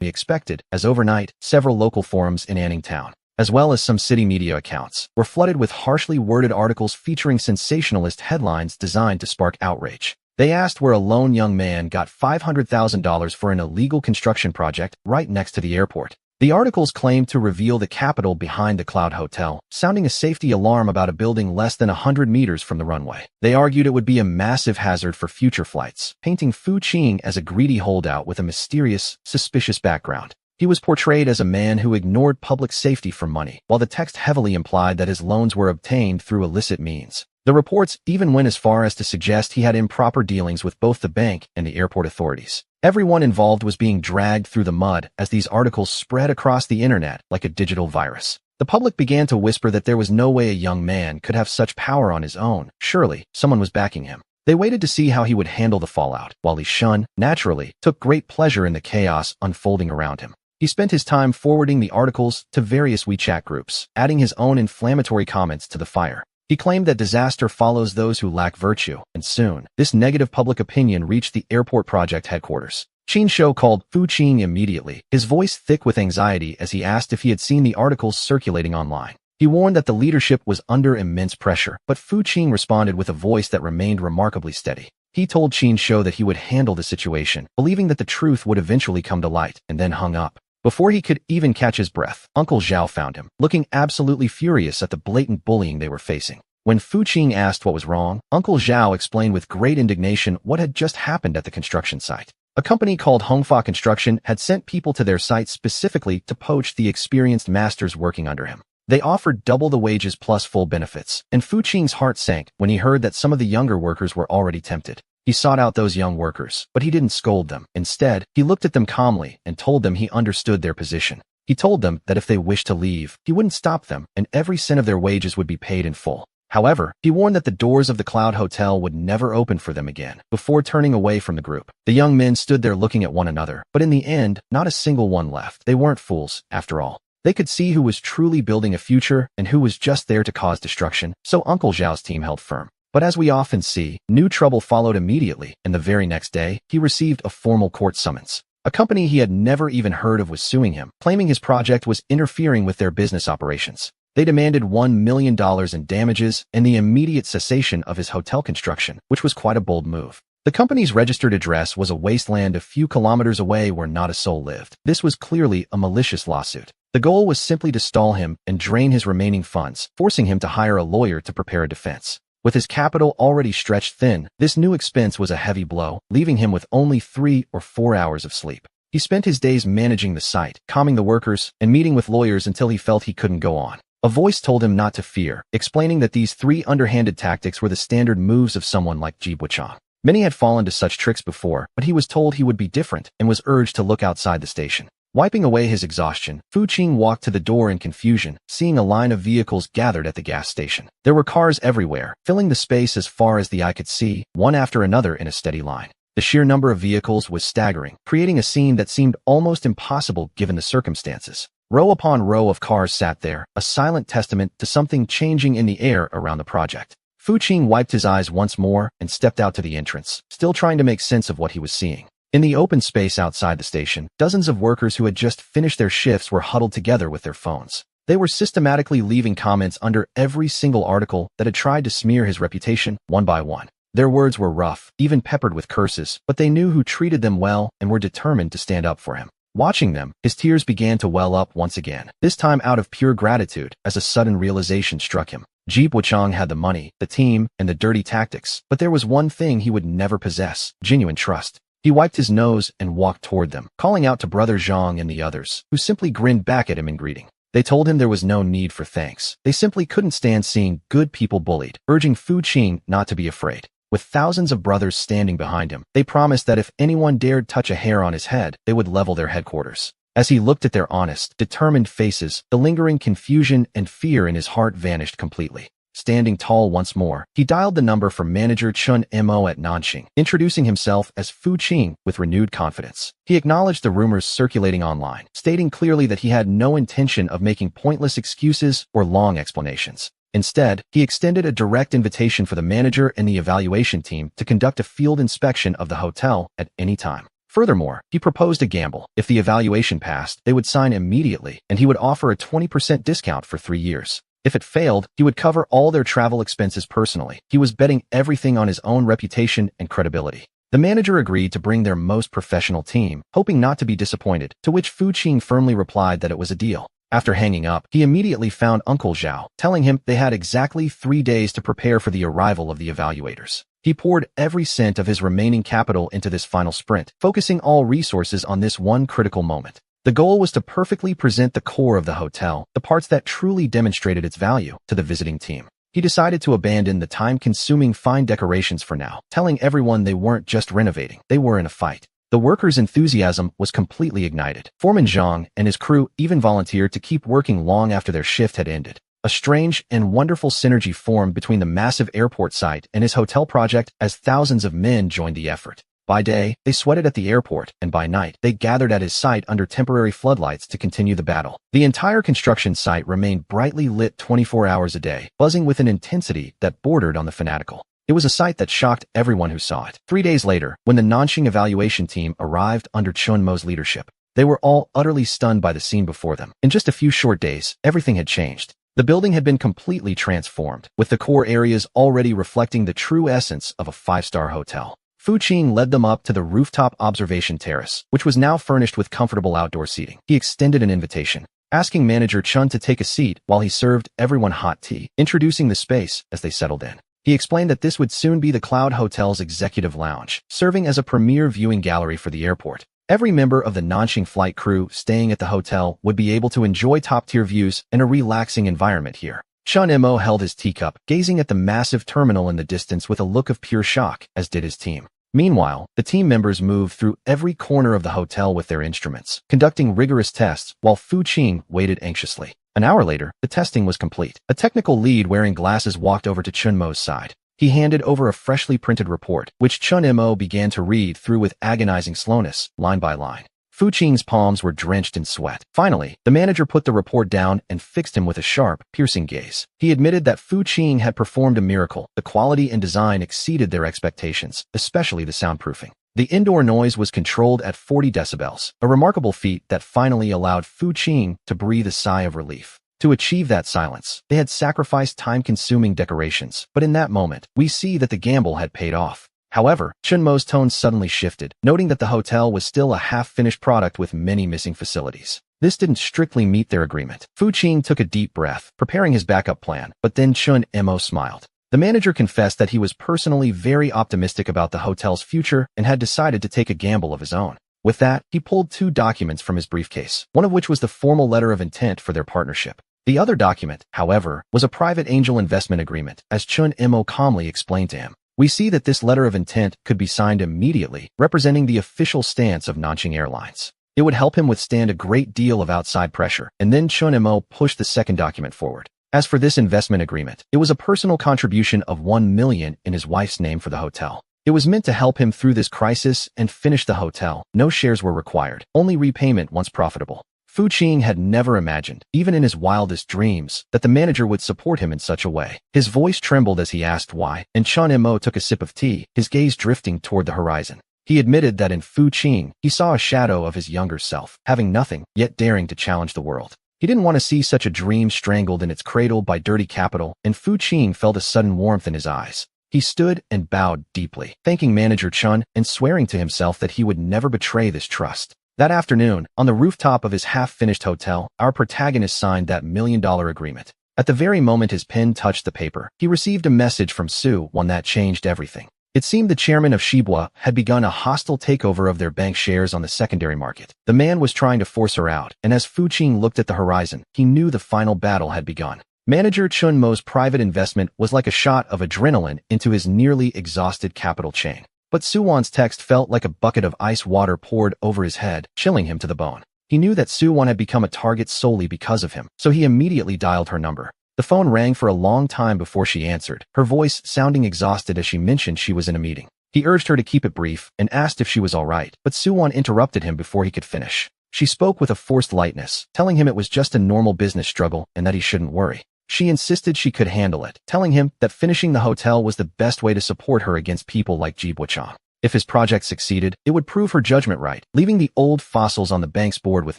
we expected, as overnight, several local forums in Anning Town, as well as some city media accounts, were flooded with harshly worded articles featuring sensationalist headlines designed to spark outrage. They asked where a lone young man got $500,000 for an illegal construction project right next to the airport. The articles claimed to reveal the capital behind the Cloud Hotel, sounding a safety alarm about a building less than 100 meters from the runway. They argued it would be a massive hazard for future flights, painting Fu Qing as a greedy holdout with a mysterious, suspicious background. He was portrayed as a man who ignored public safety for money, while the text heavily implied that his loans were obtained through illicit means. The reports even went as far as to suggest he had improper dealings with both the bank and the airport authorities. Everyone involved was being dragged through the mud as these articles spread across the internet like a digital virus. The public began to whisper that there was no way a young man could have such power on his own. Surely, someone was backing him. They waited to see how he would handle the fallout, while Li Shun, naturally, took great pleasure in the chaos unfolding around him. He spent his time forwarding the articles to various WeChat groups, adding his own inflammatory comments to the fire. He claimed that disaster follows those who lack virtue, and soon, this negative public opinion reached the airport project headquarters. Qin Shou called Fu Qing immediately, his voice thick with anxiety as he asked if he had seen the articles circulating online. He warned that the leadership was under immense pressure, but Fu Qing responded with a voice that remained remarkably steady. He told Qin Shou that he would handle the situation, believing that the truth would eventually come to light, and then hung up. Before he could even catch his breath, Uncle Zhao found him, looking absolutely furious at the blatant bullying they were facing. When Fu Qing asked what was wrong, Uncle Zhao explained with great indignation what had just happened at the construction site. A company called Hongfa Construction had sent people to their site specifically to poach the experienced masters working under him. They offered double the wages plus full benefits, and Fu Qing's heart sank when he heard that some of the younger workers were already tempted. He sought out those young workers, but he didn't scold them. Instead, he looked at them calmly and told them he understood their position. He told them that if they wished to leave, he wouldn't stop them, and every cent of their wages would be paid in full. However, he warned that the doors of the Cloud Hotel would never open for them again, before turning away from the group. The young men stood there looking at one another, but in the end, not a single one left. They weren't fools, after all. They could see who was truly building a future and who was just there to cause destruction, so Uncle Zhao's team held firm. But as we often see, new trouble followed immediately, and the very next day, he received a formal court summons. A company he had never even heard of was suing him, claiming his project was interfering with their business operations. They demanded $1 million in damages and the immediate cessation of his hotel construction, which was quite a bold move. The company's registered address was a wasteland a few kilometers away where not a soul lived. This was clearly a malicious lawsuit. The goal was simply to stall him and drain his remaining funds, forcing him to hire a lawyer to prepare a defense. With his capital already stretched thin, this new expense was a heavy blow, leaving him with only 3 or 4 hours of sleep. He spent his days managing the site, calming the workers, and meeting with lawyers until he felt he couldn't go on. A voice told him not to fear, explaining that these 3 underhanded tactics were the standard moves of someone like Ji Buchang. Many had fallen to such tricks before, but he was told he would be different and was urged to look outside the station. Wiping away his exhaustion, Fu Qing walked to the door in confusion, seeing a line of vehicles gathered at the gas station. There were cars everywhere, filling the space as far as the eye could see, one after another in a steady line. The sheer number of vehicles was staggering, creating a scene that seemed almost impossible given the circumstances. Row upon row of cars sat there, a silent testament to something changing in the air around the project. Fu Qing wiped his eyes once more and stepped out to the entrance, still trying to make sense of what he was seeing. In the open space outside the station, dozens of workers who had just finished their shifts were huddled together with their phones. They were systematically leaving comments under every single article that had tried to smear his reputation, one by one. Their words were rough, even peppered with curses, but they knew who treated them well and were determined to stand up for him. Watching them, his tears began to well up once again, this time out of pure gratitude, as a sudden realization struck him. Ji Buchang had the money, the team, and the dirty tactics, but there was one thing he would never possess: genuine trust. He wiped his nose and walked toward them, calling out to Brother Zhang and the others, who simply grinned back at him in greeting. They told him there was no need for thanks. They simply couldn't stand seeing good people bullied, urging Fu Qing not to be afraid. With thousands of brothers standing behind him, they promised that if anyone dared touch a hair on his head, they would level their headquarters. As he looked at their honest, determined faces, the lingering confusion and fear in his heart vanished completely. Standing tall once more, he dialed the number for manager Chun Mo at Nanxing, introducing himself as Fu Qing with renewed confidence. He acknowledged the rumors circulating online, stating clearly that he had no intention of making pointless excuses or long explanations. Instead, he extended a direct invitation for the manager and the evaluation team to conduct a field inspection of the hotel at any time. Furthermore, he proposed a gamble. If the evaluation passed, they would sign immediately, and he would offer a 20% discount for 3 years. If it failed, he would cover all their travel expenses personally. He was betting everything on his own reputation and credibility. The manager agreed to bring their most professional team, hoping not to be disappointed, to which Fu Qing firmly replied that it was a deal. After hanging up, he immediately found Uncle Zhao, telling him they had exactly 3 days to prepare for the arrival of the evaluators. He poured every cent of his remaining capital into this final sprint, focusing all resources on this one critical moment. The goal was to perfectly present the core of the hotel, the parts that truly demonstrated its value, to the visiting team. He decided to abandon the time-consuming fine decorations for now, telling everyone they weren't just renovating, they were in a fight. The workers' enthusiasm was completely ignited. Foreman Zhang and his crew even volunteered to keep working long after their shift had ended. A strange and wonderful synergy formed between the massive airport site and his hotel project as thousands of men joined the effort. By day, they sweated at the airport, and by night, they gathered at his site under temporary floodlights to continue the battle. The entire construction site remained brightly lit 24 hours a day, buzzing with an intensity that bordered on the fanatical. It was a sight that shocked everyone who saw it. 3 days later, when the Nanxing evaluation team arrived under Chun Mo's leadership, they were all utterly stunned by the scene before them. In just a few short days, everything had changed. The building had been completely transformed, with the core areas already reflecting the true essence of a 5-star hotel. Fu Qing led them up to the rooftop observation terrace, which was now furnished with comfortable outdoor seating. He extended an invitation, asking manager Chun to take a seat while he served everyone hot tea, introducing the space as they settled in. He explained that this would soon be the Cloud Hotel's executive lounge, serving as a premier viewing gallery for the airport. Every member of the Nanxing flight crew staying at the hotel would be able to enjoy top-tier views and a relaxing environment here. Chun Mo held his teacup, gazing at the massive terminal in the distance with a look of pure shock, as did his team. Meanwhile, the team members moved through every corner of the hotel with their instruments, conducting rigorous tests while Fu Qing waited anxiously. An hour later, the testing was complete. A technical lead wearing glasses walked over to Chun Mo's side. He handed over a freshly printed report, which Chun Mo began to read through with agonizing slowness, line by line. Fu Qing's palms were drenched in sweat. Finally, the manager put the report down and fixed him with a sharp, piercing gaze. He admitted that Fu Qing had performed a miracle. The quality and design exceeded their expectations, especially the soundproofing. The indoor noise was controlled at 40 decibels, a remarkable feat that finally allowed Fu Qing to breathe a sigh of relief. To achieve that silence, they had sacrificed time-consuming decorations, but in that moment, we see that the gamble had paid off. However, Chun Mo's tone suddenly shifted, noting that the hotel was still a half-finished product with many missing facilities. This didn't strictly meet their agreement. Fu Qing took a deep breath, preparing his backup plan, but then Chun Mo smiled. The manager confessed that he was personally very optimistic about the hotel's future and had decided to take a gamble of his own. With that, he pulled 2 documents from his briefcase, one of which was the formal letter of intent for their partnership. The other document, however, was a private angel investment agreement, as Chun Mo calmly explained to him. We see that this letter of intent could be signed immediately, representing the official stance of Nanxing Airlines. It would help him withstand a great deal of outside pressure, and then Chun Mo pushed the second document forward. As for this investment agreement, it was a personal contribution of 1 million in his wife's name for the hotel. It was meant to help him through this crisis and finish the hotel. No shares were required, only repayment once profitable. Fu Qing had never imagined, even in his wildest dreams, that the manager would support him in such a way. His voice trembled as he asked why, and Chun Mo took a sip of tea, his gaze drifting toward the horizon. He admitted that in Fu Qing, he saw a shadow of his younger self, having nothing, yet daring to challenge the world. He didn't want to see such a dream strangled in its cradle by dirty capital, and Fu Qing felt a sudden warmth in his eyes. He stood and bowed deeply, thanking manager Chun and swearing to himself that he would never betray this trust. That afternoon, on the rooftop of his half-finished hotel, our protagonist signed that $1 million agreement. At the very moment his pen touched the paper, he received a message from Su, one that changed everything. It seemed the chairman of Shibua had begun a hostile takeover of their bank shares on the secondary market. The man was trying to force her out, and as Fu Qing looked at the horizon, he knew the final battle had begun. Manager Chun Mo's private investment was like a shot of adrenaline into his nearly exhausted capital chain. But Suwon's text felt like a bucket of ice water poured over his head, chilling him to the bone. He knew that Suwon had become a target solely because of him, so he immediately dialed her number. The phone rang for a long time before she answered, her voice sounding exhausted as she mentioned she was in a meeting. He urged her to keep it brief and asked if she was all right, but Suwon interrupted him before he could finish. She spoke with a forced lightness, telling him it was just a normal business struggle and that he shouldn't worry. She insisted she could handle it, telling him that finishing the hotel was the best way to support her against people like Ji Buchang. If his project succeeded, it would prove her judgment right, leaving the old fossils on the bank's board with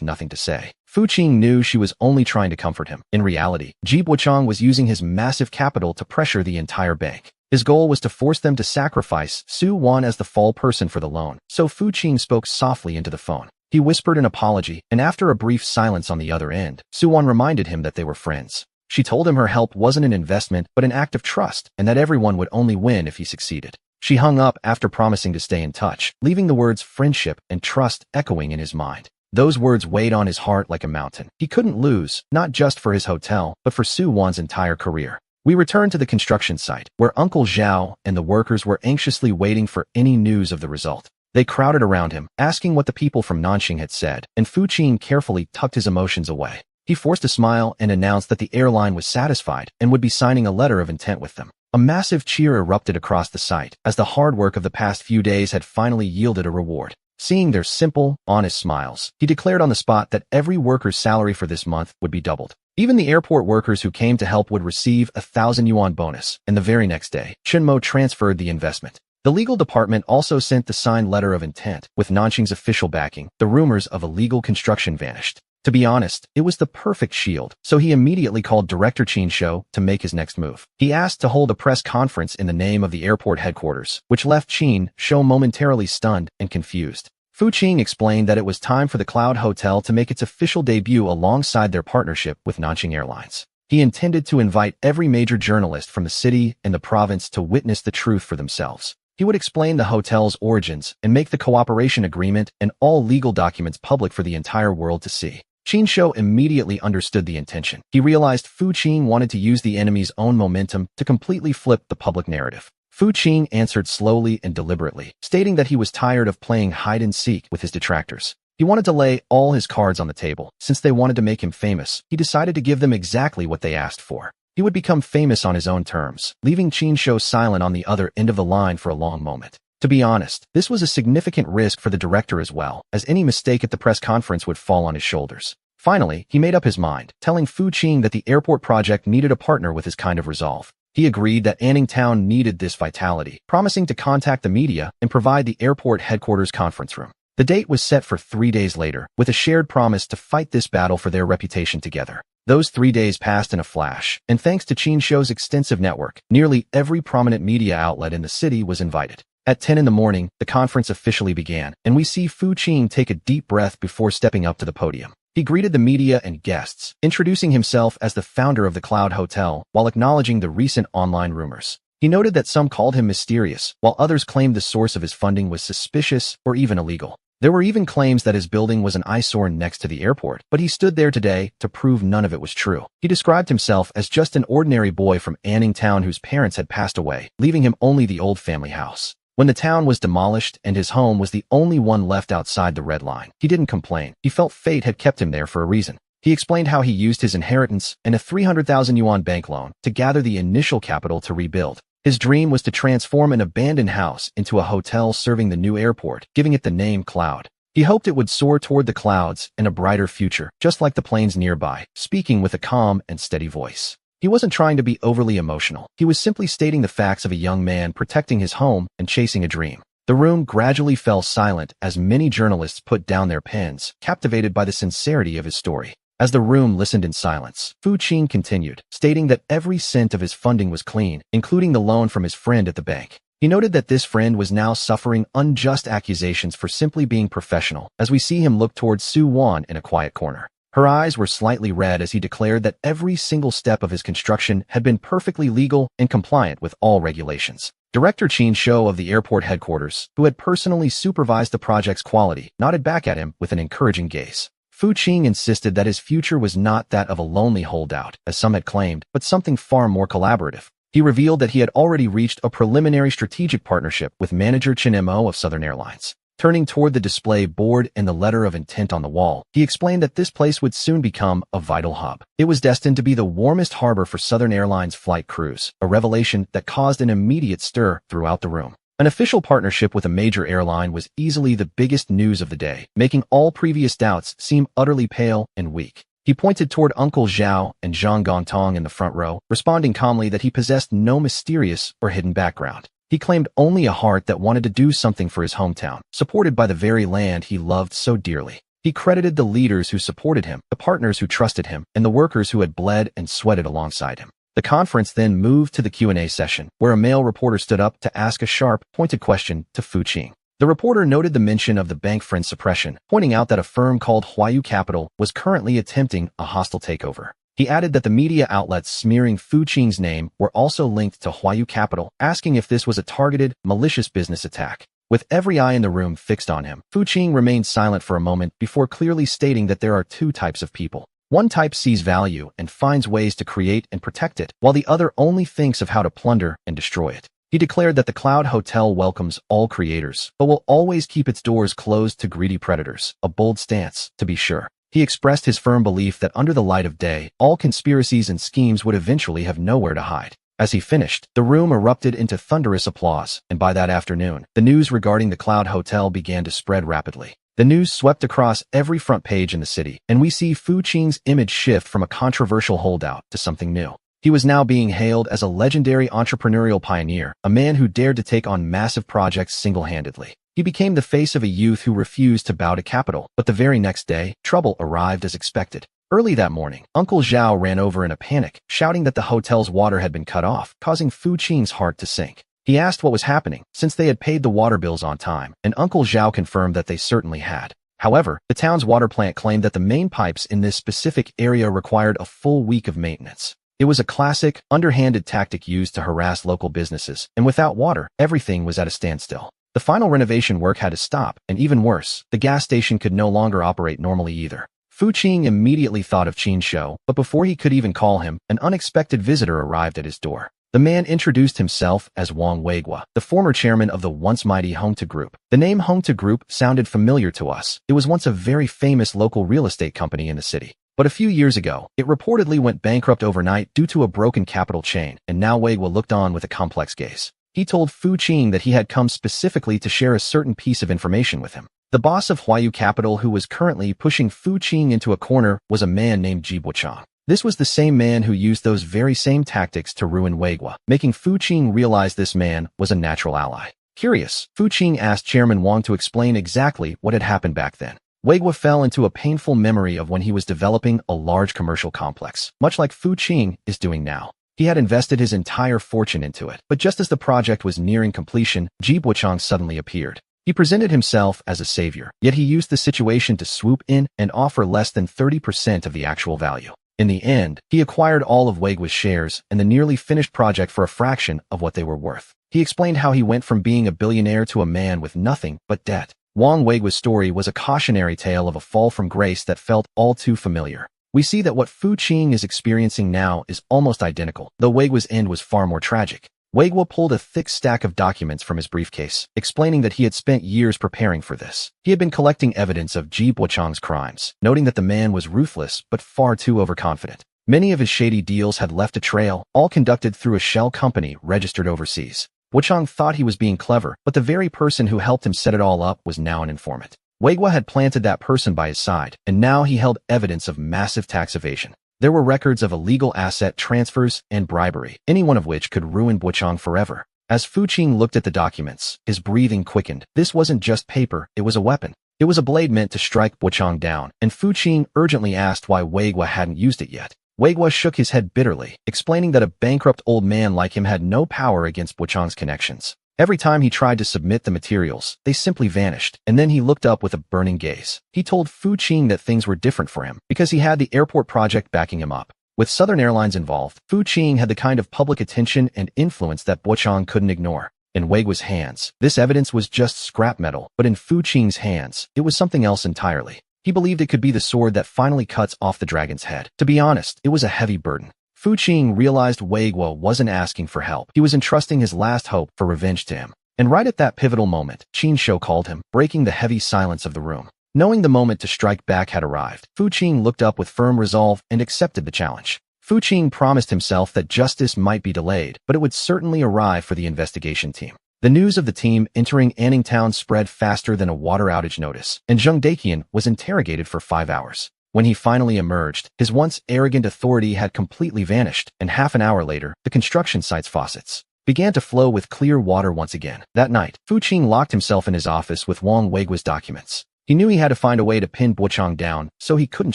nothing to say. Fu Qing knew she was only trying to comfort him. In reality, Ji Bochang was using his massive capital to pressure the entire bank. His goal was to force them to sacrifice Su Wan as the fall person for the loan, so Fu Qing spoke softly into the phone. He whispered an apology, and after a brief silence on the other end, Su Wan reminded him that they were friends. She told him her help wasn't an investment but an act of trust, and that everyone would only win if he succeeded. She hung up after promising to stay in touch, leaving the words friendship and trust echoing in his mind. Those words weighed on his heart like a mountain. He couldn't lose, not just for his hotel, but for Su Wan's entire career. We returned to the construction site, where Uncle Zhao and the workers were anxiously waiting for any news of the result. They crowded around him, asking what the people from Nanxing had said, and Fu Qing carefully tucked his emotions away. He forced a smile and announced that the airline was satisfied and would be signing a letter of intent with them. A massive cheer erupted across the site, as the hard work of the past few days had finally yielded a reward. Seeing their simple, honest smiles, he declared on the spot that every worker's salary for this month would be doubled. Even the airport workers who came to help would receive a 1,000 yuan bonus, and the very next day, Chenmo transferred the investment. The legal department also sent the signed letter of intent. With Nanxing's official backing, the rumors of illegal construction vanished. To be honest, it was the perfect shield, so he immediately called Director Qin Shou to make his next move. He asked to hold a press conference in the name of the airport headquarters, which left Qin Shou momentarily stunned and confused. Fu Qing explained that it was time for the Cloud Hotel to make its official debut alongside their partnership with Nanxing Airlines. He intended to invite every major journalist from the city and the province to witness the truth for themselves. He would explain the hotel's origins and make the cooperation agreement and all legal documents public for the entire world to see. Qin Shou immediately understood the intention. He realized Fu Qing wanted to use the enemy's own momentum to completely flip the public narrative. Fu Qing answered slowly and deliberately, stating that he was tired of playing hide-and-seek with his detractors. He wanted to lay all his cards on the table. Since they wanted to make him famous, he decided to give them exactly what they asked for. He would become famous on his own terms, leaving Qin Shou silent on the other end of the line for a long moment. To be honest, this was a significant risk for the director as well, as any mistake at the press conference would fall on his shoulders. Finally, he made up his mind, telling Fu Qing that the airport project needed a partner with his kind of resolve. He agreed that Anning Town needed this vitality, promising to contact the media and provide the airport headquarters conference room. The date was set for 3 days later, with a shared promise to fight this battle for their reputation together. Those 3 days passed in a flash, and thanks to Qin Shou's extensive network, nearly every prominent media outlet in the city was invited. At 10 in the morning, the conference officially began, and we see Fu Qing take a deep breath before stepping up to the podium. He greeted the media and guests, introducing himself as the founder of the Cloud Hotel while acknowledging the recent online rumors. He noted that some called him mysterious, while others claimed the source of his funding was suspicious or even illegal. There were even claims that his building was an eyesore next to the airport, but he stood there today to prove none of it was true. He described himself as just an ordinary boy from Anning Town whose parents had passed away, leaving him only the old family house. When the town was demolished and his home was the only one left outside the red line, he didn't complain. He felt fate had kept him there for a reason. He explained how he used his inheritance and a 300,000 yuan bank loan to gather the initial capital to rebuild. His dream was to transform an abandoned house into a hotel serving the new airport, giving it the name Cloud. He hoped it would soar toward the clouds and a brighter future, just like the planes nearby, speaking with a calm and steady voice. He wasn't trying to be overly emotional. He was simply stating the facts of a young man protecting his home and chasing a dream. The room gradually fell silent as many journalists put down their pens, captivated by the sincerity of his story. As the room listened in silence, Fu Qing continued, stating that every cent of his funding was clean, including the loan from his friend at the bank. He noted that this friend was now suffering unjust accusations for simply being professional, as we see him look towards Su Wan in a quiet corner. Her eyes were slightly red as he declared that every single step of his construction had been perfectly legal and compliant with all regulations. Director Qin Shou of the airport headquarters, who had personally supervised the project's quality, nodded back at him with an encouraging gaze. Fu Qing insisted that his future was not that of a lonely holdout, as some had claimed, but something far more collaborative. He revealed that he had already reached a preliminary strategic partnership with manager Chen Mo of Southern Airlines. Turning toward the display board and the letter of intent on the wall, he explained that this place would soon become a vital hub. It was destined to be the warmest harbor for Southern Airlines flight crews, a revelation that caused an immediate stir throughout the room. An official partnership with a major airline was easily the biggest news of the day, making all previous doubts seem utterly pale and weak. He pointed toward Uncle Zhao and Zhang Gongtong in the front row, responding calmly that he possessed no mysterious or hidden background. He claimed only a heart that wanted to do something for his hometown, supported by the very land he loved so dearly. He credited the leaders who supported him, the partners who trusted him, and the workers who had bled and sweated alongside him. The conference then moved to the Q&A session, where a male reporter stood up to ask a sharp, pointed question to Fu Qing. The reporter noted the mention of the bank friend suppression, pointing out that a firm called Huayu Capital was currently attempting a hostile takeover. He added that the media outlets smearing Fu Qing's name were also linked to Huayu Capital, asking if this was a targeted, malicious business attack. With every eye in the room fixed on him, Fu Qing remained silent for a moment before clearly stating that there are two types of people. One type sees value and finds ways to create and protect it, while the other only thinks of how to plunder and destroy it. He declared that the Cloud Hotel welcomes all creators, but will always keep its doors closed to greedy predators, a bold stance, to be sure. He expressed his firm belief that under the light of day, all conspiracies and schemes would eventually have nowhere to hide. As he finished, the room erupted into thunderous applause, and by that afternoon, the news regarding the Cloud Hotel began to spread rapidly. The news swept across every front page in the city, and we see Fu Qing's image shift from a controversial holdout to something new. He was now being hailed as a legendary entrepreneurial pioneer, a man who dared to take on massive projects single-handedly. He became the face of a youth who refused to bow to capital, but the very next day, trouble arrived as expected. Early that morning, Uncle Zhao ran over in a panic, shouting that the hotel's water had been cut off, causing Fu Qing's heart to sink. He asked what was happening, since they had paid the water bills on time, and Uncle Zhao confirmed that they certainly had. However, the town's water plant claimed that the main pipes in this specific area required a full week of maintenance. It was a classic, underhanded tactic used to harass local businesses, and without water, everything was at a standstill. The final renovation work had to stop, and even worse, the gas station could no longer operate normally either. Fu Qing immediately thought of Qin Shou, but before he could even call him, an unexpected visitor arrived at his door. The man introduced himself as Wang Weiguo, the former chairman of the once mighty Hongta Group. The name Hongta Group sounded familiar to us. It was once a very famous local real estate company in the city. But a few years ago, it reportedly went bankrupt overnight due to a broken capital chain, and now Weiguo looked on with a complex gaze. He told Fu Qing that he had come specifically to share a certain piece of information with him. The boss of Huayu Capital, who was currently pushing Fu Qing into a corner, was a man named Ji Buochang. This was the same man who used those very same tactics to ruin Weiguo, making Fu Qing realize this man was a natural ally. Curious, Fu Qing asked Chairman Wang to explain exactly what had happened back then. Weiguo fell into a painful memory of when he was developing a large commercial complex, much like Fu Qing is doing now. He had invested his entire fortune into it, but just as the project was nearing completion, Ji Buochang suddenly appeared. He presented himself as a savior, yet he used the situation to swoop in and offer less than 30% of the actual value. In the end, he acquired all of Weiguo's shares and the nearly finished project for a fraction of what they were worth. He explained how he went from being a billionaire to a man with nothing but debt. Wang Weiguo's story was a cautionary tale of a fall from grace that felt all too familiar. We see that what Fu Qing is experiencing now is almost identical, though Weiguo's end was far more tragic. Weiguo pulled a thick stack of documents from his briefcase, explaining that he had spent years preparing for this. He had been collecting evidence of Ji Buochang's crimes, noting that the man was ruthless but far too overconfident. Many of his shady deals had left a trail, all conducted through a shell company registered overseas. Buochang thought he was being clever, but the very person who helped him set it all up was now an informant. Weiguo had planted that person by his side, and now he held evidence of massive tax evasion. There were records of illegal asset transfers and bribery, any one of which could ruin Buochang forever. As Fu Qing looked at the documents, his breathing quickened. This wasn't just paper, it was a weapon. It was a blade meant to strike Buochang down, and Fu Qing urgently asked why Weiguo hadn't used it yet. Weiguo shook his head bitterly, explaining that a bankrupt old man like him had no power against Buochang's connections. Every time he tried to submit the materials, they simply vanished, and then he looked up with a burning gaze. He told Fu Qing that things were different for him, because he had the airport project backing him up. With Southern Airlines involved, Fu Qing had the kind of public attention and influence that Buochang couldn't ignore. In Weiguo's hands, this evidence was just scrap metal, but in Fu Qing's hands, it was something else entirely. He believed it could be the sword that finally cuts off the dragon's head. To be honest, it was a heavy burden. Fu Qing realized Weiguo wasn't asking for help. He was entrusting his last hope for revenge to him. And right at that pivotal moment, Qin Shou called him, breaking the heavy silence of the room. Knowing the moment to strike back had arrived, Fu Qing looked up with firm resolve and accepted the challenge. Fu Qing promised himself that justice might be delayed, but it would certainly arrive for the investigation team. The news of the team entering Anning Town spread faster than a water outage notice, and Zheng Daqian was interrogated for 5 hours. When he finally emerged, his once arrogant authority had completely vanished, and half an hour later, the construction site's faucets began to flow with clear water once again. That night, Fu Qing locked himself in his office with Wang Weigua's documents. He knew he had to find a way to pin Bochang down, so he couldn't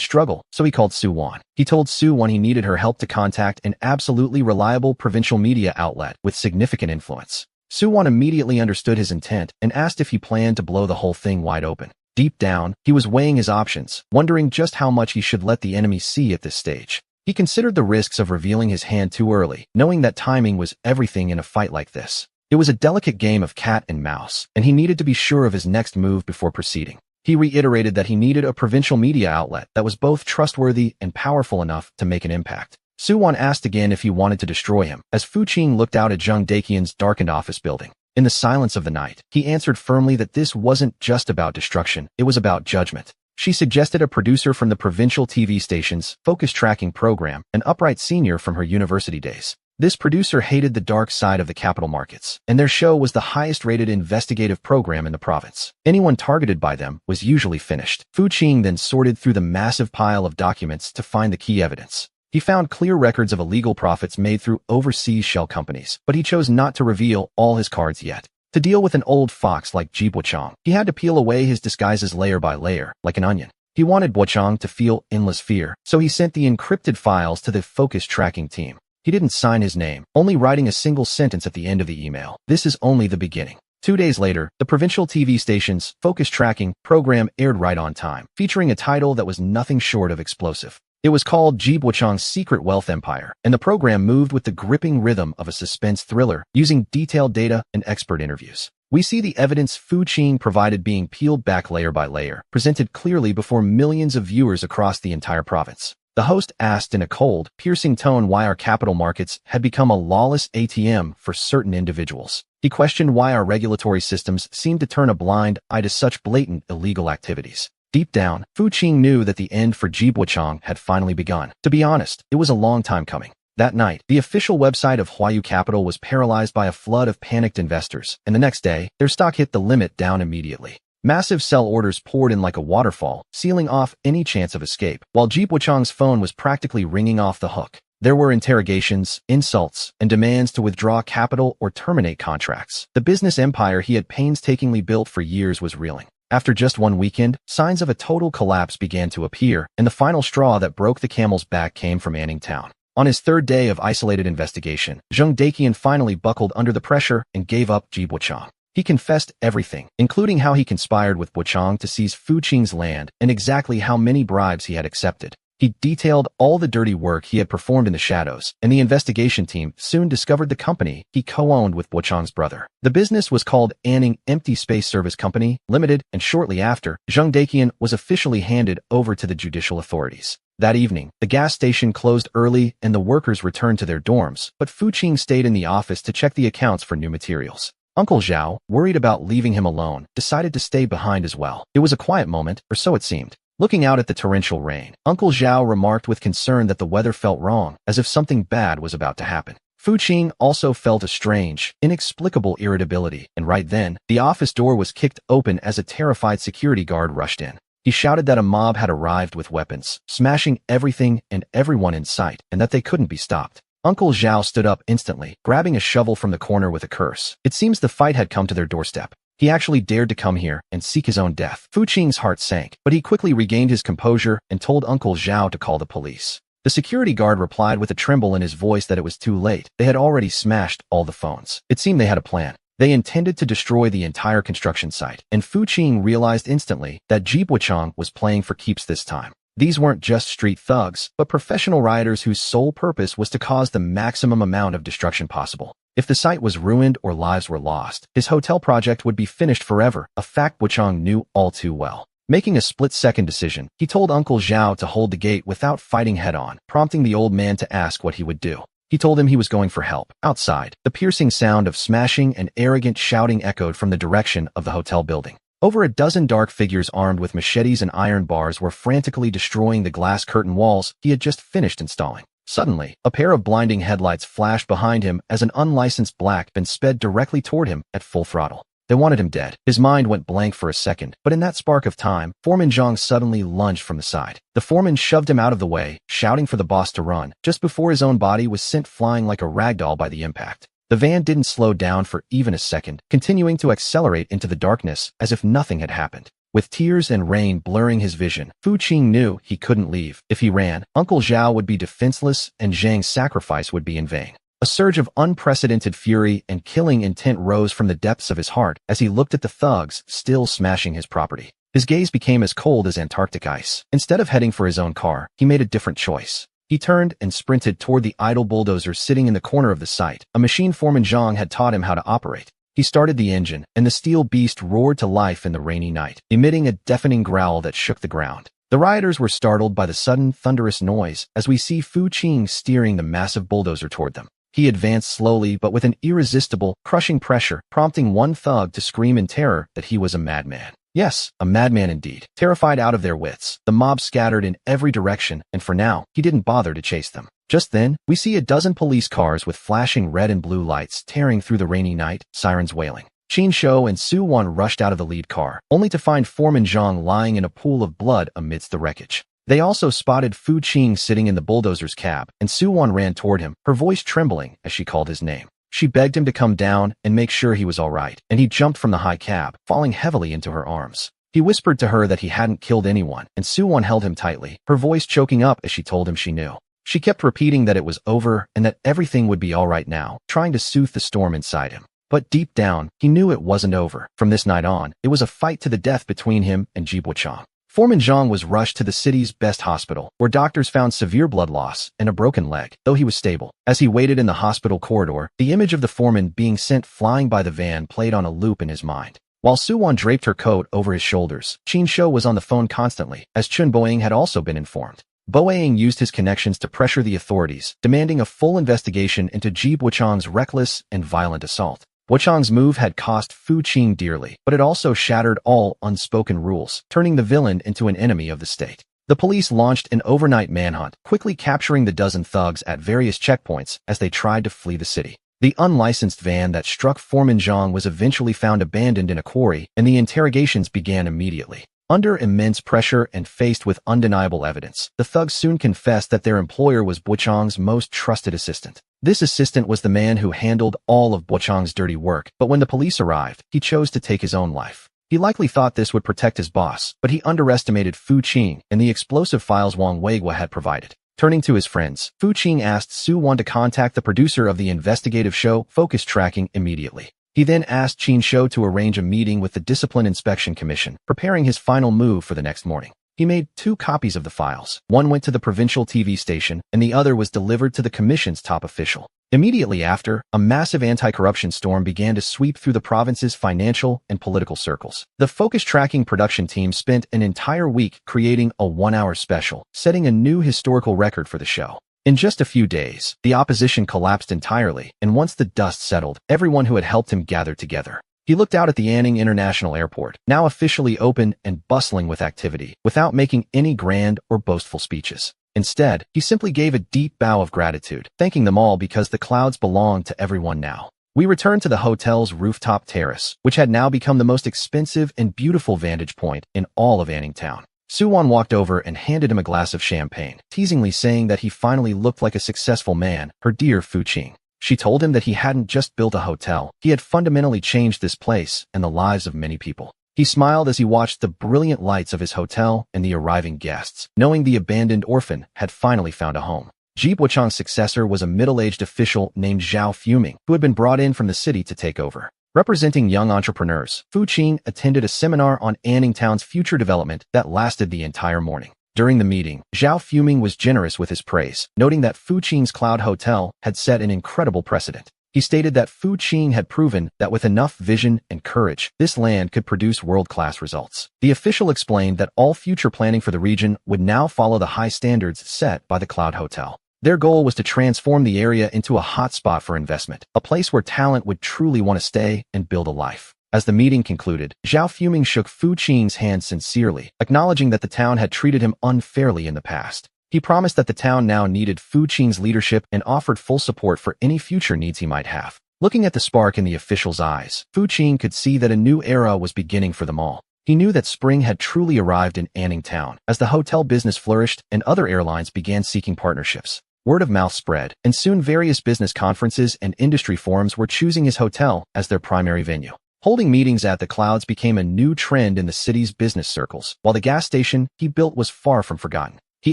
struggle, so he called Su Wan. He told Su Wan he needed her help to contact an absolutely reliable provincial media outlet with significant influence. Su Wan immediately understood his intent and asked if he planned to blow the whole thing wide open. Deep down, he was weighing his options, wondering just how much he should let the enemy see at this stage. He considered the risks of revealing his hand too early, knowing that timing was everything in a fight like this. It was a delicate game of cat and mouse, and he needed to be sure of his next move before proceeding. He reiterated that he needed a provincial media outlet that was both trustworthy and powerful enough to make an impact. Su Wan asked again if he wanted to destroy him, as Fu Qing looked out at Zheng Daqian's darkened office building. In the silence of the night, he answered firmly that this wasn't just about destruction, it was about judgment. She suggested a producer from the provincial TV station's focus tracking program, an upright senior from her university days. This producer hated the dark side of the capital markets, and their show was the highest-rated investigative program in the province. Anyone targeted by them was usually finished. Fu Qing then sorted through the massive pile of documents to find the key evidence. He found clear records of illegal profits made through overseas shell companies, but he chose not to reveal all his cards yet. To deal with an old fox like Ji Bochang, he had to peel away his disguises layer by layer, like an onion. He wanted Bochang to feel endless fear, so he sent the encrypted files to the focus tracking team. He didn't sign his name, only writing a single sentence at the end of the email. This is only the beginning. 2 days later, the provincial TV station's focus tracking program aired right on time, featuring a title that was nothing short of explosive. It was called Ji Bochang's Secret Wealth Empire, and the program moved with the gripping rhythm of a suspense thriller, using detailed data and expert interviews. We see the evidence Fu Qing provided being peeled back layer by layer, presented clearly before millions of viewers across the entire province. The host asked in a cold, piercing tone why our capital markets had become a lawless ATM for certain individuals. He questioned why our regulatory systems seemed to turn a blind eye to such blatant illegal activities. Deep down, Fu Qing knew that the end for Ji Bochang had finally begun. To be honest, it was a long time coming. That night, the official website of Huayu Capital was paralyzed by a flood of panicked investors, and the next day, their stock hit the limit down immediately. Massive sell orders poured in like a waterfall, sealing off any chance of escape, while Ji Bochang's phone was practically ringing off the hook. There were interrogations, insults, and demands to withdraw capital or terminate contracts. The business empire he had painstakingly built for years was reeling. After just one weekend, signs of a total collapse began to appear, and the final straw that broke the camel's back came from Anning Town. On his third day of isolated investigation, Zheng Daqian finally buckled under the pressure and gave up Ji Bochang. He confessed everything, including how he conspired with Bochang to seize Fu Qing's land and exactly how many bribes he had accepted. He detailed all the dirty work he had performed in the shadows, and the investigation team soon discovered the company he co-owned with Bochang's brother. The business was called Anning Empty Space Service Company, Limited, and shortly after, Zheng Daqian was officially handed over to the judicial authorities. That evening, the gas station closed early and the workers returned to their dorms, but Fu Qing stayed in the office to check the accounts for new materials. Uncle Zhao, worried about leaving him alone, decided to stay behind as well. It was a quiet moment, or so it seemed. Looking out at the torrential rain, Uncle Zhao remarked with concern that the weather felt wrong, as if something bad was about to happen. Fu Qing also felt a strange, inexplicable irritability, and right then, the office door was kicked open as a terrified security guard rushed in. He shouted that a mob had arrived with weapons, smashing everything and everyone in sight, and that they couldn't be stopped. Uncle Zhao stood up instantly, grabbing a shovel from the corner with a curse. It seems the fight had come to their doorstep. He actually dared to come here and seek his own death. Fu Qing's heart sank, but he quickly regained his composure and told Uncle Zhao to call the police. The security guard replied with a tremble in his voice that it was too late. They had already smashed all the phones. It seemed they had a plan. They intended to destroy the entire construction site, and Fu Qing realized instantly that Ji Bochang was playing for keeps this time. These weren't just street thugs, but professional rioters whose sole purpose was to cause the maximum amount of destruction possible. If the site was ruined or lives were lost, his hotel project would be finished forever, a fact Bochang knew all too well. Making a split-second decision, he told Uncle Zhao to hold the gate without fighting head-on, prompting the old man to ask what he would do. He told him he was going for help. Outside, the piercing sound of smashing and arrogant shouting echoed from the direction of the hotel building. Over a dozen dark figures armed with machetes and iron bars were frantically destroying the glass curtain walls he had just finished installing. Suddenly, a pair of blinding headlights flashed behind him as an unlicensed black van sped directly toward him at full throttle. They wanted him dead. His mind went blank for a second, but in that spark of time, Foreman Zhang suddenly lunged from the side. The foreman shoved him out of the way, shouting for the boss to run, just before his own body was sent flying like a ragdoll by the impact. The van didn't slow down for even a second, continuing to accelerate into the darkness as if nothing had happened. With tears and rain blurring his vision, Fu Qing knew he couldn't leave. If he ran, Uncle Zhao would be defenseless and Zhang's sacrifice would be in vain. A surge of unprecedented fury and killing intent rose from the depths of his heart as he looked at the thugs still smashing his property. His gaze became as cold as Antarctic ice. Instead of heading for his own car, he made a different choice. He turned and sprinted toward the idle bulldozer sitting in the corner of the site. A machine foreman Zhang had taught him how to operate. He started the engine, and the steel beast roared to life in the rainy night, emitting a deafening growl that shook the ground. The rioters were startled by the sudden, thunderous noise as we see Fu Qing steering the massive bulldozer toward them. He advanced slowly but with an irresistible, crushing pressure, prompting one thug to scream in terror that he was a madman. Yes, a madman indeed. Terrified out of their wits, the mob scattered in every direction, and for now, he didn't bother to chase them. Just then, we see a dozen police cars with flashing red and blue lights tearing through the rainy night, sirens wailing. Qin Shou and Su Wan rushed out of the lead car, only to find Foreman Zhang lying in a pool of blood amidst the wreckage. They also spotted Fu Qing sitting in the bulldozer's cab, and Su Wan ran toward him, her voice trembling as she called his name. She begged him to come down and make sure he was all right, and he jumped from the high cab, falling heavily into her arms. He whispered to her that he hadn't killed anyone, and Su Wan held him tightly, her voice choking up as she told him she knew. She kept repeating that it was over and that everything would be all right now, trying to soothe the storm inside him. But deep down, he knew it wasn't over. From this night on, it was a fight to the death between him and Ji Buchang. Foreman Zhang was rushed to the city's best hospital, where doctors found severe blood loss and a broken leg, though he was stable. As he waited in the hospital corridor, the image of the foreman being sent flying by the van played on a loop in his mind. While Su Wan draped her coat over his shoulders, Qin Shou was on the phone constantly, as Chun Boying had also been informed. Boying used his connections to pressure the authorities, demanding a full investigation into Ji Buchang's reckless and violent assault. Buchang's move had cost Fu Qing dearly, but it also shattered all unspoken rules, turning the villain into an enemy of the state. The police launched an overnight manhunt, quickly capturing the dozen thugs at various checkpoints as they tried to flee the city. The unlicensed van that struck Foreman Zhang was eventually found abandoned in a quarry, and the interrogations began immediately. Under immense pressure and faced with undeniable evidence, the thugs soon confessed that their employer was Buchang's most trusted assistant. This assistant was the man who handled all of Buchang's dirty work, but when the police arrived, he chose to take his own life. He likely thought this would protect his boss, but he underestimated Fu Qing and the explosive files Wang Weigua had provided. Turning to his friends, Fu Qing asked Su Wan to contact the producer of the investigative show Focus Tracking immediately. He then asked Qin Shou to arrange a meeting with the Discipline Inspection Commission, preparing his final move for the next morning. He made 2 copies of the files. One went to the provincial TV station, and the other was delivered to the commission's top official. Immediately after, a massive anti-corruption storm began to sweep through the province's financial and political circles. The Focus Tracking production team spent an entire week creating a 1-hour special, setting a new historical record for the show. In just a few days, the opposition collapsed entirely, and once the dust settled, everyone who had helped him gathered together. He looked out at the Anning International Airport, now officially open and bustling with activity, without making any grand or boastful speeches. Instead, he simply gave a deep bow of gratitude, thanking them all because the clouds belonged to everyone now. We returned to the hotel's rooftop terrace, which had now become the most expensive and beautiful vantage point in all of Anning Town. Su Wan walked over and handed him a glass of champagne, teasingly saying that he finally looked like a successful man, her dear Fu Qing. She told him that he hadn't just built a hotel, he had fundamentally changed this place and the lives of many people. He smiled as he watched the brilliant lights of his hotel and the arriving guests, knowing the abandoned orphan had finally found a home. Ji Buchang's successor was a middle-aged official named Zhao Fuming, who had been brought in from the city to take over. Representing young entrepreneurs, Fu Qing attended a seminar on Anning Town's future development that lasted the entire morning. During the meeting, Zhao Fuming was generous with his praise, noting that Fu Qing's Cloud Hotel had set an incredible precedent. He stated that Fu Qing had proven that with enough vision and courage, this land could produce world-class results. The official explained that all future planning for the region would now follow the high standards set by the Cloud Hotel. Their goal was to transform the area into a hotspot for investment, a place where talent would truly want to stay and build a life. As the meeting concluded, Zhao Fuming shook Fu Qing's hand sincerely, acknowledging that the town had treated him unfairly in the past. He promised that the town now needed Fu Qing's leadership and offered full support for any future needs he might have. Looking at the spark in the official's eyes, Fu Qing could see that a new era was beginning for them all. He knew that spring had truly arrived in Anning Town, as the hotel business flourished and other airlines began seeking partnerships. Word of mouth spread, and soon various business conferences and industry forums were choosing his hotel as their primary venue. Holding meetings at the Clouds became a new trend in the city's business circles, while the gas station he built was far from forgotten. He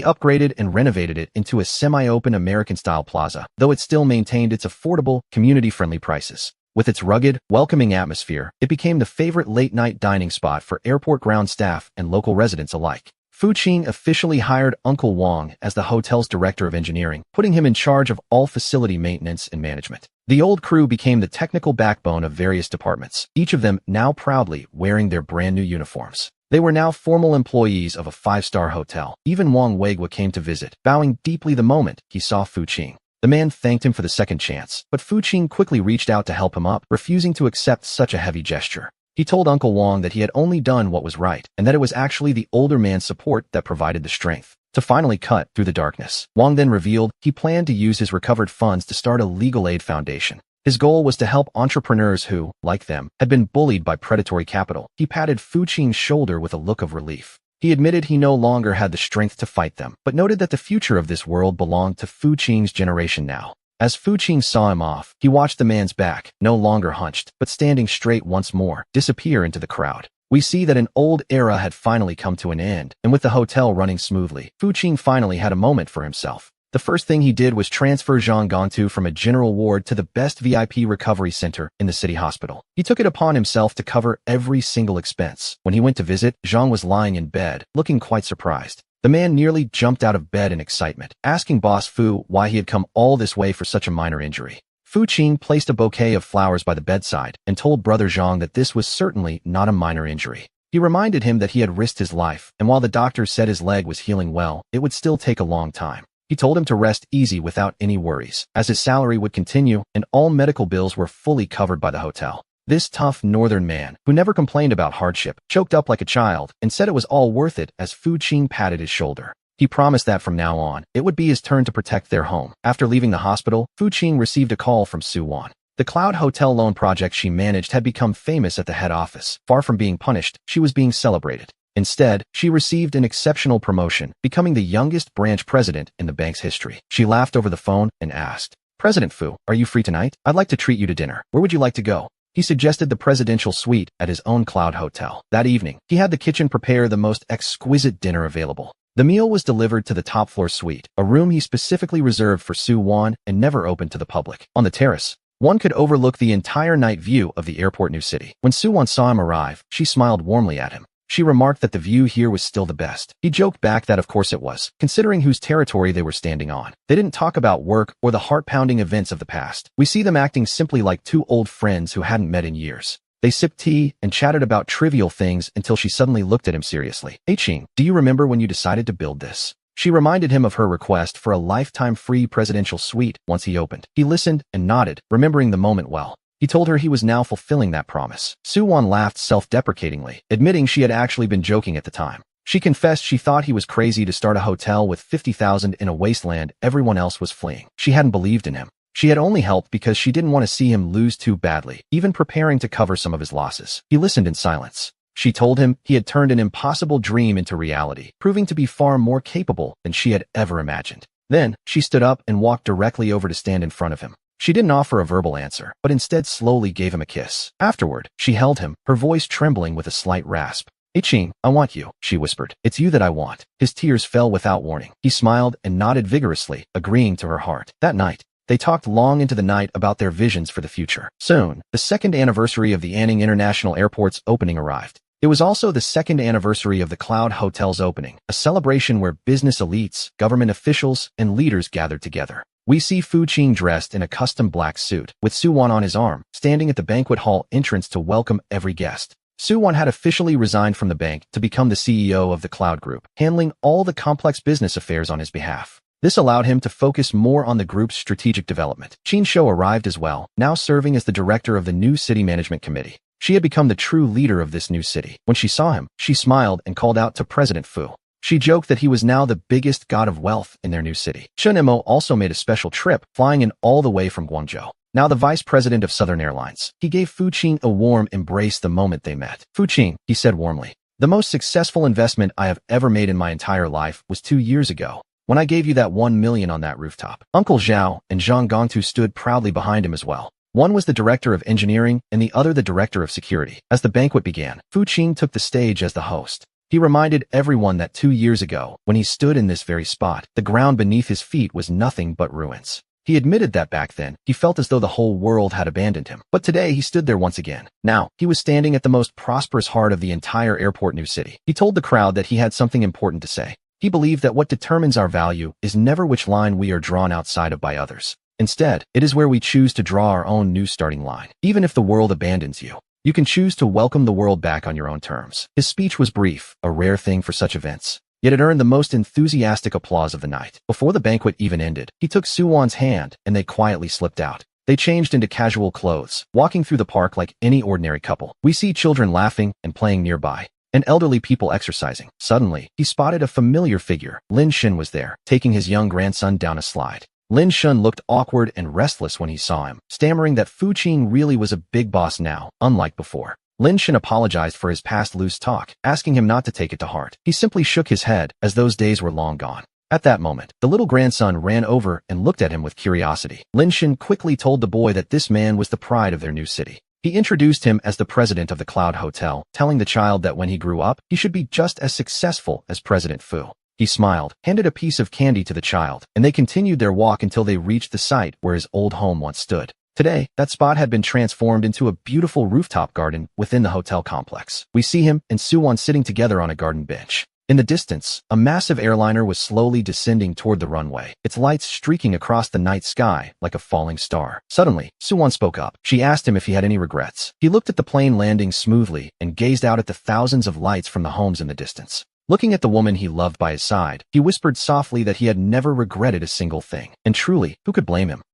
upgraded and renovated it into a semi-open American-style plaza, though it still maintained its affordable, community-friendly prices. With its rugged, welcoming atmosphere, it became the favorite late-night dining spot for airport ground staff and local residents alike. Fu Qing officially hired Uncle Wang as the hotel's director of engineering, putting him in charge of all facility maintenance and management. The old crew became the technical backbone of various departments, each of them now proudly wearing their brand-new uniforms. They were now formal employees of a five-star hotel. Even Wang Weigua came to visit, bowing deeply the moment he saw Fu Qing. The man thanked him for the second chance, but Fu Qing quickly reached out to help him up, refusing to accept such a heavy gesture. He told Uncle Wang that he had only done what was right, and that it was actually the older man's support that provided the strength to finally cut through the darkness. Wang then revealed he planned to use his recovered funds to start a legal aid foundation. His goal was to help entrepreneurs who, like them, had been bullied by predatory capital. He patted Fu Qing's shoulder with a look of relief. He admitted he no longer had the strength to fight them, but noted that the future of this world belonged to Fu Qing's generation now. As Fu Qing saw him off, he watched the man's back, no longer hunched, but standing straight once more, disappear into the crowd. We see that an old era had finally come to an end, and with the hotel running smoothly, Fu Qing finally had a moment for himself. The first thing he did was transfer Zhang Gongtu from a general ward to the best VIP recovery center in the city hospital. He took it upon himself to cover every single expense. When he went to visit, Zhang was lying in bed, looking quite surprised. The man nearly jumped out of bed in excitement, asking Boss Fu why he had come all this way for such a minor injury. Fu Qing placed a bouquet of flowers by the bedside and told Brother Zhang that this was certainly not a minor injury. He reminded him that he had risked his life, and while the doctor said his leg was healing well, it would still take a long time. He told him to rest easy without any worries, as his salary would continue and all medical bills were fully covered by the hotel. This tough northern man, who never complained about hardship, choked up like a child and said it was all worth it as Fu Qing patted his shoulder. He promised that from now on, it would be his turn to protect their home. After leaving the hospital, Fu Qing received a call from Su Wan. The Cloud Hotel loan project she managed had become famous at the head office. Far from being punished, she was being celebrated. Instead, she received an exceptional promotion, becoming the youngest branch president in the bank's history. She laughed over the phone and asked, "President Fu, are you free tonight? I'd like to treat you to dinner. Where would you like to go?" He suggested the presidential suite at his own Cloud Hotel. That evening, he had the kitchen prepare the most exquisite dinner available. The meal was delivered to the top-floor suite, a room he specifically reserved for Su Wan and never opened to the public. On the terrace, one could overlook the entire night view of the airport New City. When Su Wan saw him arrive, she smiled warmly at him. She remarked that the view here was still the best. He joked back that of course it was, considering whose territory they were standing on. They didn't talk about work or the heart-pounding events of the past. We see them acting simply like two old friends who hadn't met in years. They sipped tea and chatted about trivial things until she suddenly looked at him seriously. "Hey Qing, do you remember when you decided to build this?" She reminded him of her request for a lifetime free presidential suite once he opened. He listened and nodded, remembering the moment well. He told her he was now fulfilling that promise. Su Wan laughed self-deprecatingly, admitting she had actually been joking at the time. She confessed she thought he was crazy to start a hotel with 50,000 in a wasteland everyone else was fleeing. She hadn't believed in him. She had only helped because she didn't want to see him lose too badly, even preparing to cover some of his losses. He listened in silence. She told him he had turned an impossible dream into reality, proving to be far more capable than she had ever imagined. Then, she stood up and walked directly over to stand in front of him. She didn't offer a verbal answer, but instead slowly gave him a kiss. Afterward, she held him, her voice trembling with a slight rasp. "Hey Qing, I want you," she whispered. "It's you that I want." His tears fell without warning. He smiled and nodded vigorously, agreeing to her heart. That night, they talked long into the night about their visions for the future. Soon, the second anniversary of the Anning International Airport's opening arrived. It was also the second anniversary of the Cloud Hotel's opening, a celebration where business elites, government officials, and leaders gathered together. We see Fu Qing dressed in a custom black suit, with Su Wan on his arm, standing at the banquet hall entrance to welcome every guest. Su Wan had officially resigned from the bank to become the CEO of the Cloud Group, handling all the complex business affairs on his behalf. This allowed him to focus more on the group's strategic development. Qin Shou arrived as well, now serving as the director of the new city management committee. She had become the true leader of this new city. When she saw him, she smiled and called out to President Fu. She joked that he was now the biggest god of wealth in their new city. Chen Mo also made a special trip, flying in all the way from Guangzhou. Now the vice president of Southern Airlines, he gave Fu Qing a warm embrace the moment they met. "Fu Qing," he said warmly, "the most successful investment I have ever made in my entire life was 2 years ago. when I gave you that 1 million on that rooftop. Uncle Zhao and Zhang Gongtu stood proudly behind him as well. One was the director of engineering and the other the director of security. As the banquet began, Fu Qing took the stage as the host. He reminded everyone that 2 years ago, when he stood in this very spot, the ground beneath his feet was nothing but ruins. He admitted that back then, he felt as though the whole world had abandoned him. But today, he stood there once again. Now, he was standing at the most prosperous heart of the entire airport new city. He told the crowd that he had something important to say. He believed that what determines our value is never which line we are drawn outside of by others. Instead, it is where we choose to draw our own new starting line. Even if the world abandons you, you can choose to welcome the world back on your own terms. His speech was brief, a rare thing for such events. Yet it earned the most enthusiastic applause of the night. Before the banquet even ended, he took Suwon's hand, and they quietly slipped out. They changed into casual clothes, walking through the park like any ordinary couple. We see children laughing and playing nearby, and elderly people exercising. Suddenly, he spotted a familiar figure. Lin Shin was there, taking his young grandson down a slide. Lin Shun looked awkward and restless when he saw him, stammering that Fu Qing really was a big boss now, unlike before. Lin Shin apologized for his past loose talk, asking him not to take it to heart. He simply shook his head, as those days were long gone. At that moment, the little grandson ran over and looked at him with curiosity. Lin Shin quickly told the boy that this man was the pride of their new city. He introduced him as the president of the Cloud Hotel, telling the child that when he grew up, he should be just as successful as President Fu. He smiled, handed a piece of candy to the child, and they continued their walk until they reached the site where his old home once stood. Today, that spot had been transformed into a beautiful rooftop garden within the hotel complex. We see him and Suwon sitting together on a garden bench. In the distance, a massive airliner was slowly descending toward the runway, its lights streaking across the night sky like a falling star. Suddenly, Suwon spoke up. She asked him if he had any regrets. He looked at the plane landing smoothly and gazed out at the thousands of lights from the homes in the distance. Looking at the woman he loved by his side, he whispered softly that he had never regretted a single thing. And truly, who could blame him?